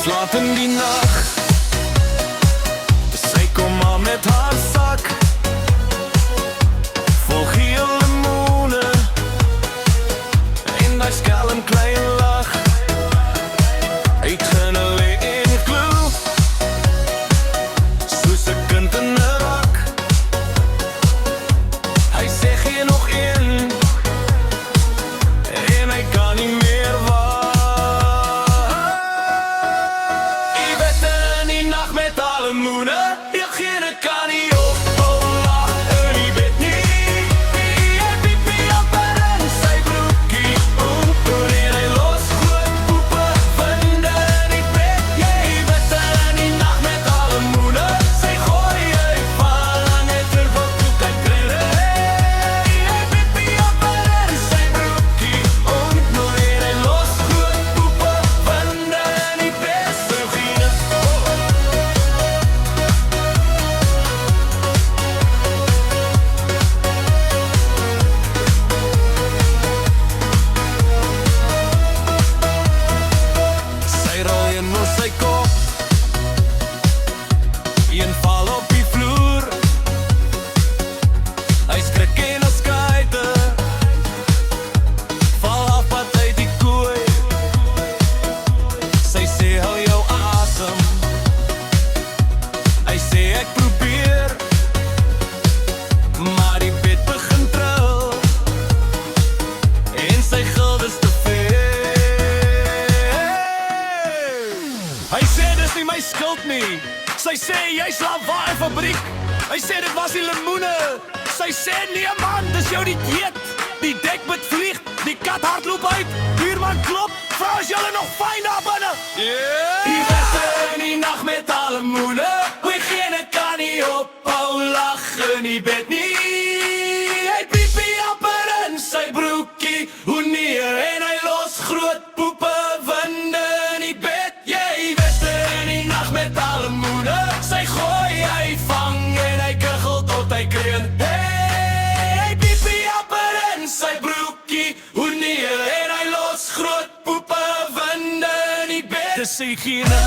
Laat in die nacht, sy kom aan met haar sak vol geel limoene en die skelm klein lach. Hy het genele en gloe soos 'n kind in 'n rak. Hy sê gee nog een en hy kan nie meer wag. Een val op die vloer, hy skrik en as skuite val af pad uit die kooi. Sy sê hou jou asem, hy sê ek probeer, maar die bed begin tril en sy guld is te veel. Hy sê dis nie my skuld nie. Sy sê jy slaap waar in fabriek. Hy sê dit was die limoene. Sy sê nee man, dis jou die dieet. Die dek met vlieg, die kat hardloop uit. Buurman klop, vrou is julle nog fyn daar binne. Die beste in die nacht met al limoene. Oegene kan nie ophou lag in die bed nie. Hy piepie amper in sy broekie. Hoe nee, en hy los groot poepe winde in die bed. Jy beste in die nacht met al limoene. Sy gooi, hy vang en hy kuggel tot hy kreun. Hey, piepie amper in sy broekie. Hoe nee, en hy los groot poepe winde in die bed. Dis sy gene